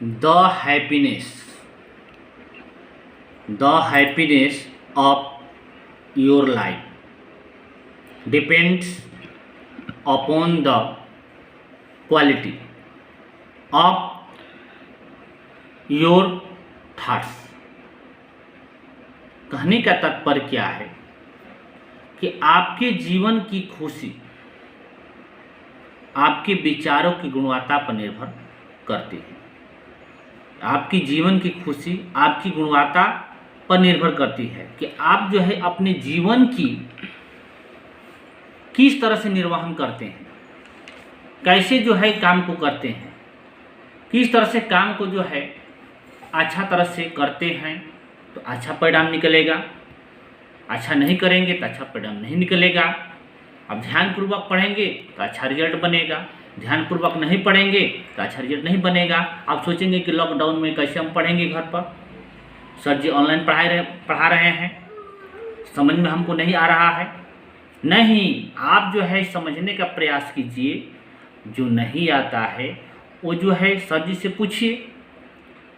The happiness of your life depends upon the quality of your thoughts। कहने का तात्पर्य क्या है कि आपके जीवन की खुशी आपके विचारों की गुणवत्ता पर निर्भर करती है। आपकी जीवन की खुशी आपकी गुणवत्ता पर निर्भर करती है कि आप जो है अपने जीवन की किस तरह से निर्वहन करते हैं, कैसे जो है काम को करते हैं, किस तरह से काम को जो है अच्छा तरह से करते हैं तो अच्छा परिणाम निकलेगा, अच्छा नहीं करेंगे तो अच्छा परिणाम नहीं निकलेगा। अब ध्यानपूर्वक पढ़ेंगे तो अच्छा रिजल्ट बनेगा, ध्यानपूर्वक नहीं पढ़ेंगे तो अच्छा रिजल्ट नहीं बनेगा। आप सोचेंगे कि लॉकडाउन में कैसे हम पढ़ेंगे घर पर, सर जी ऑनलाइन पढ़ा रहे हैं, समझ में हमको नहीं आ रहा है। नहीं, आप जो है समझने का प्रयास कीजिए, जो नहीं आता है वो जो है सर जी से पूछिए।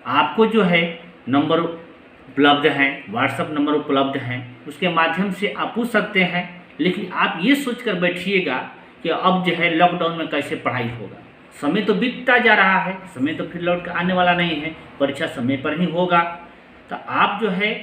आपको जो है नंबर उपलब्ध हैं, व्हाट्सएप नंबर उपलब्ध हैं, उसके माध्यम से आप पूछ सकते हैं। लेकिन आप ये सोचकर बैठिएगा कि अब जो है लॉकडाउन में कैसे पढ़ाई होगा। समय तो बीतता जा रहा है, समय तो फिर लौट कर आने वाला नहीं है, परीक्षा समय पर ही होगा। तो आप जो है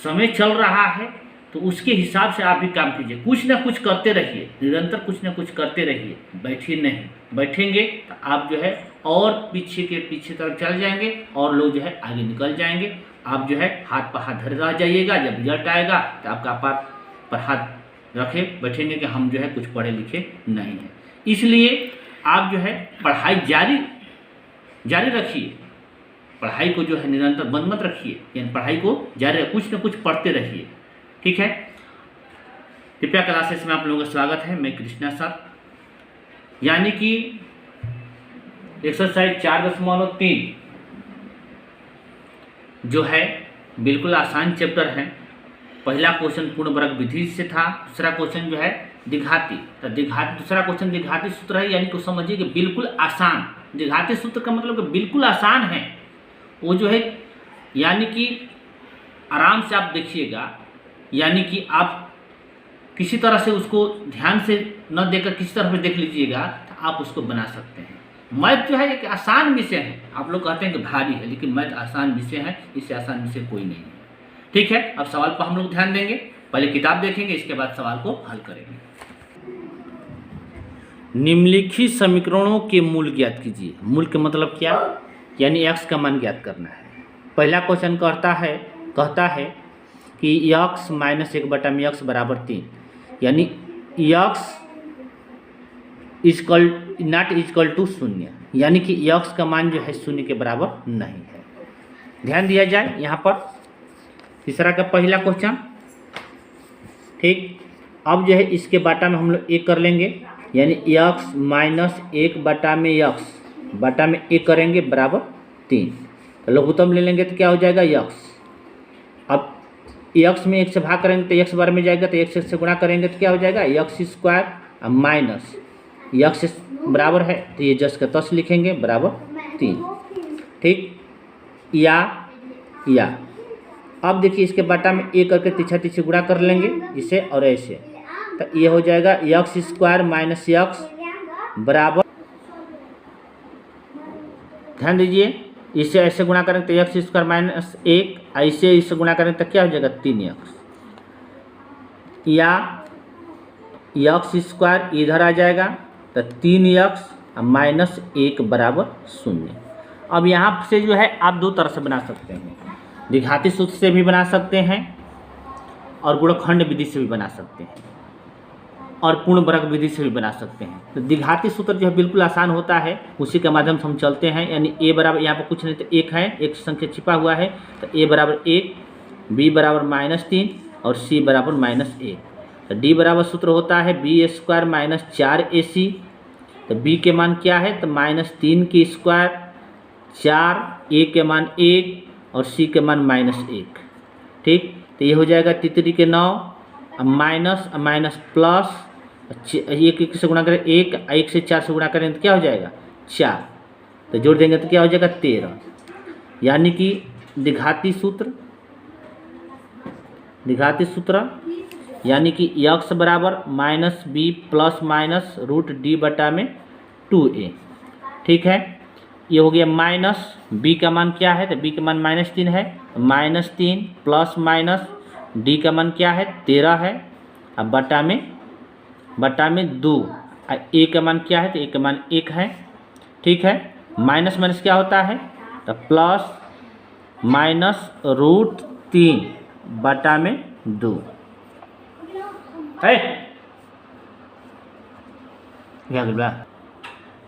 समय चल रहा है तो उसके हिसाब से आप भी काम कीजिए, कुछ ना कुछ करते रहिए, निरंतर कुछ ना कुछ करते रहिए। बैठिए नहीं, बैठेंगे तो आप जो है और पीछे तरफ चल जाएंगे और लोग जो है आगे निकल जाएंगे। आप जो है हाथ पर हाथ धरे रह जाइएगा, जब रिजल्ट आएगा तो आपका पाप पर हाथ रखे बैठेंगे कि हम जो है कुछ पढ़े लिखे नहीं हैं। इसलिए आप जो है पढ़ाई जारी रखिए, पढ़ाई को जो है निरंतर बंद मत रखिए, यानी पढ़ाई को जारी कुछ न कुछ पढ़ते रहिए। ठीक है, कृपया क्लासेस में आप लोगों का स्वागत है। मैं कृष्णा सर, यानी कि एक्सरसाइज 4.3 जो है बिल्कुल आसान चैप्टर है। पहला क्वेश्चन पूर्ण वर्ग विधि से था, दूसरा क्वेश्चन जो है द्विघाती, तो दूसरा क्वेश्चन द्विघाती सूत्र है, यानी कि समझिए कि बिल्कुल आसान। द्विघाती सूत्र का मतलब कि बिल्कुल आसान है वो जो है, यानी कि आराम से आप देखिएगा, यानी कि आप किसी तरह से उसको ध्यान से न देकर किसी तरह से देख लीजिएगा तो आप उसको बना सकते हैं। मैथ जो है एक आसान विषय है, आप लोग कहते हैं कि भारी है, लेकिन मैथ आसान विषय है, इससे आसान विषय कोई नहीं है। ठीक है, अब सवाल पर हम लोग ध्यान देंगे, पहले किताब देखेंगे, इसके बाद सवाल को हल करेंगे। निम्नलिखित समीकरणों के मूल ज्ञात कीजिए। मूल के मतलब क्या, यानी x का मान ज्ञात करना है। पहला क्वेश्चन कहता है कि x माइनस 1/x बराबर 3, यानी x नॉट इक्वल टू 0, यानी कि x का मान जो है 0 के बराबर नहीं है। ध्यान दिया जाए यहाँ पर तीसरा का पहला क्वेश्चन। ठीक, अब जो है इसके बाटा में हम लोग 1 कर लेंगे, यानी x माइनस 1/x बटा में 1 करेंगे बराबर 3। तो लघुत्तम ले लेंगे तो क्या हो जाएगा x। अब x में 1 से भाग करेंगे तो x बार में जाएगा, तो x से गुणा करेंगे तो क्या हो जाएगा x² माइनस x बराबर है तो ये जस का तस लिखेंगे बराबर 3। ठीक, या अब देखिए इसके बाटा में 1 करके तीछा गुणा कर लेंगे इसे और ऐसे, तो ये हो जाएगा x² माइनस x बराबर, ध्यान दीजिए, इसे ऐसे गुणा करें तो x² माइनस 1, ऐसे इसे गुणा करें तो क्या हो जाएगा 3x, या x² इधर आ जाएगा तो 3x माइनस 1 बराबर 0। अब यहाँ से जो है आप दो तरह से बना सकते हैं, द्विघाती सूत्र से भी बना सकते हैं और गुणनखंड विधि से भी बना सकते हैं और पूर्ण वर्ग विधि से भी बना सकते हैं। तो द्विघाती सूत्र जो है बिल्कुल आसान होता है, उसी के माध्यम से हम चलते हैं। यानी a बराबर, यहाँ पर कुछ नहीं तो 1 है, एक संख्या छिपा हुआ है, तो a बराबर 1, b बराबर -3 और c बराबर -1। तो d बराबर सूत्र होता है b² माइनस 4ac। तो b के मान क्या है, तो -3 की स्क्वायर 4, a के मान 1 और c के मान -1। ठीक, तो ये हो जाएगा 3 के 9 माइनस प्लस 1 से गुणा करें 1 से 4 से गुणा करें तो क्या हो जाएगा 4, तो जोड़ देंगे तो क्या हो जाएगा 13, यानी कि द्विघाती सूत्र यानी कि x बराबर -b plus minus root D बटा में 2a। ठीक है, ये हो गया माइनस b का मान क्या है, तो b का मान -3 है, -3 प्लस माइनस d का मान क्या है 13 है, अब बटा में 2, a का मान क्या है, तो a का मान 1 है। ठीक है, माइनस माइनस क्या होता है, तो प्लस माइनस रूट 3 बटा में 2 है।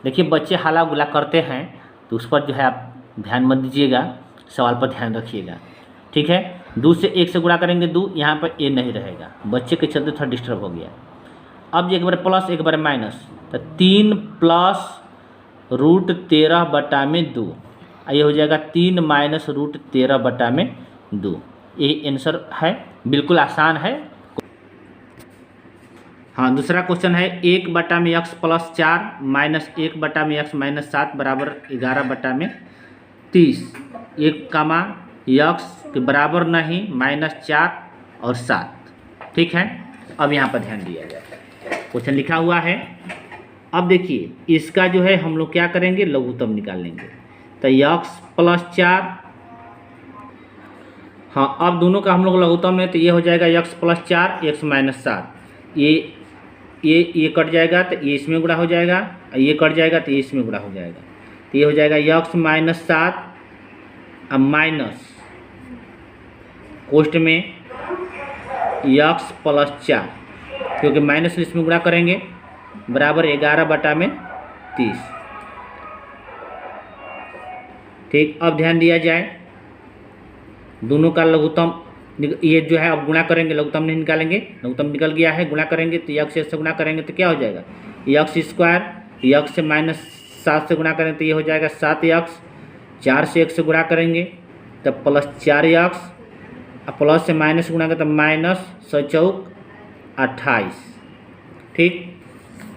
देखिए बच्चे हाला गुला करते हैं तो उस पर जो है आप ध्यान मत दीजिएगा, सवाल पर ध्यान रखिएगा। ठीक है, 2 से 1 से गुणा करेंगे 2, यहाँ पर a नहीं रहेगा, बच्चे के चलते थोड़ा डिस्टर्ब हो गया। अब एक बार प्लस एक बार माइनस, तो 3 प्लस रूट 13 बटा में 2, ये हो जाएगा 3 माइनस रूट 13 बटा में 2। ये आंसर है, बिल्कुल आसान है। हाँ, दूसरा क्वेश्चन है 1 बटा में x प्लस 4 माइनस 1 बटा में x माइनस 7 बराबर 11 बटा में 30। 1 कामा x के बराबर नहीं, -4 और 7। ठीक है, अब यहाँ पर ध्यान दिया जाए, क्वेश्चन लिखा हुआ है। अब देखिए इसका जो है हम लोग क्या करेंगे, लघुत्तम निकाल लेंगे। तो x प्लस 4, हाँ अब दोनों का हम लोग लघुत्तम है, तो ये हो जाएगा x प्लस 4 x माइनस 7। ये कट जाएगा तो ये इसमें गुणा हो जाएगा, ये कट जाएगा तो ये इसमें गुणा हो जाएगा, तो ये हो जाएगा x माइनस 7 अब माइनस कोष्ठ में x प्लस 4, क्योंकि माइनस इसमें गुणा करेंगे, बराबर 11 बटा में 30। ठीक, अब ध्यान दिया जाए, दोनों का लघुत्तम ये जो है अब गुणा करेंगे, लघुत्तम नहीं निकालेंगे, लघुत्तम निकल गया है, गुणा करेंगे तो x से गुणा करेंगे तो क्या हो जाएगा x स्क्वायर, x से -7 से गुणा करेंगे तो ये हो जाएगा 7x, 4 से 1 से गुणा करेंगे तो प्लस 4x, प्लस से माइनस गुणा करेंगे तो माइनस 28। ठीक,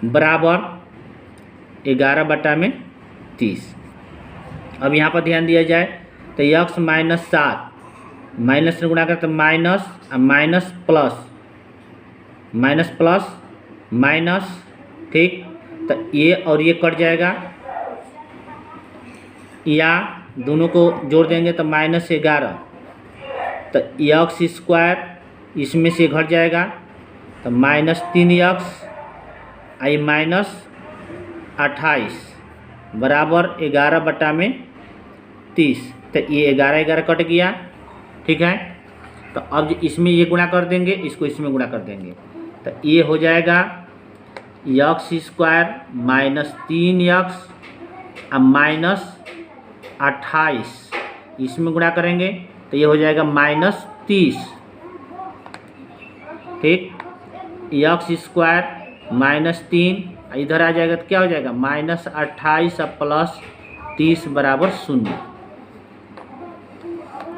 बराबर 11 बटा में 30। अब यहाँ पर ध्यान दिया जाए तो x माइनस 7 माइनस से गुणा करें तो माइनस, माइनस प्लस माइनस। ठीक, तो ये और ये कट जाएगा, या दोनों को जोड़ देंगे तो -11, तो x स्क्वायर इसमें से घट जाएगा तो -3x आई -28 बराबर 11 बटा में 30। तो ये 11 कट गया। ठीक है, तो अब इसमें ये गुणा कर देंगे, इसको इसमें गुणा कर देंगे, तो ये हो जाएगा x स्क्वायर -3x अब -28, इसमें गुणा करेंगे तो ये हो जाएगा -30। ठीक, x स्क्वायर -3 इधर आ जाएगा तो क्या हो जाएगा -28 अब प्लस 30 बराबर 0।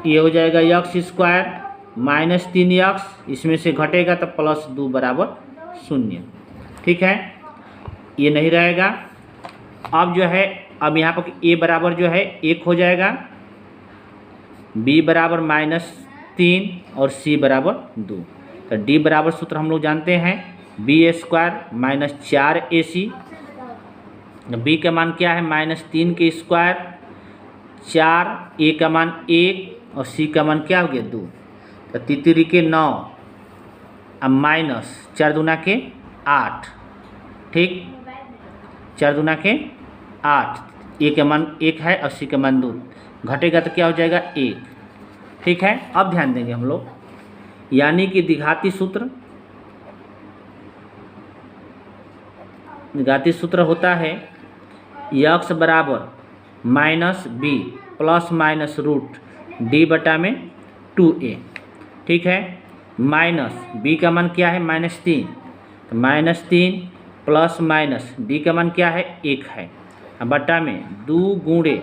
ये हो जाएगा x स्क्वायर -3x, इसमें से घटेगा तो +2 बराबर 0। ठीक है, ये नहीं रहेगा। अब जो है, अब यहाँ पर a बराबर जो है 1 हो जाएगा, b बराबर -3 और c बराबर 2। तो d बराबर सूत्र हम लोग जानते हैं, b स्क्वायर -4ac, b का मान क्या है -3 के स्क्वायर, 4, a का मान 1 और c का मान क्या हो गया 2, तो 3 के 9 अब माइनस 4 दूना के 8। ठीक, 4 दूना के 8, a का मान 1 है और c का मान 2, घटेगा तो क्या हो जाएगा 1। ठीक है, अब ध्यान देंगे हम लोग, यानी कि द्विघाती सूत्र होता है x बराबर -b plus minus root d बटा में 2a। ठीक है, माइनस b का मान क्या है -3, तो -3 प्लस माइनस d का मान क्या है 1 है, बटा में 2 गुणे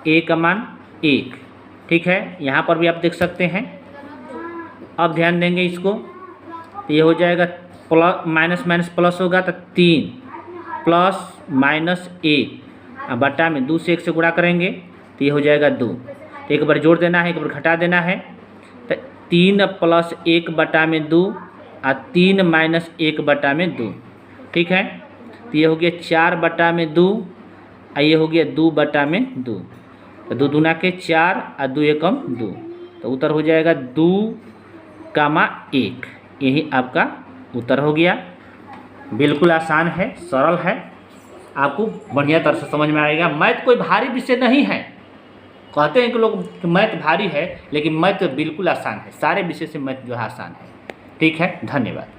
a का मान 1। ठीक है, यहाँ पर भी आप देख सकते हैं। अब ध्यान देंगे इसको, तो ये हो जाएगा प्लस माइनस माइनस प्लस होगा तो 3 प्लस -1 बटा में 2 से 1 से गुणा करेंगे तो ये हो जाएगा 2। तो एक बार जोड़ देना है, एक बार घटा देना है। तो 3 + 1 बटा में 2 और 3 - 1 बटा में 2, ठीक है। तो ये हो गया 4 बटा में 2 और ये हो गया 2 बटा में 2। तो 2 दूना के 4 और 2 एकम 2, तो उत्तर हो जाएगा 2,1। यही आपका उत्तर हो गया। बिल्कुल आसान है, सरल है, आपको बढ़िया तरह से समझ में आएगा। मैथ कोई भारी विषय नहीं है। कहते हैं कि लोग मैथ भारी है, लेकिन मैथ बिल्कुल आसान है। सारे विषय से मैथ जो है आसान है। ठीक है, धन्यवाद।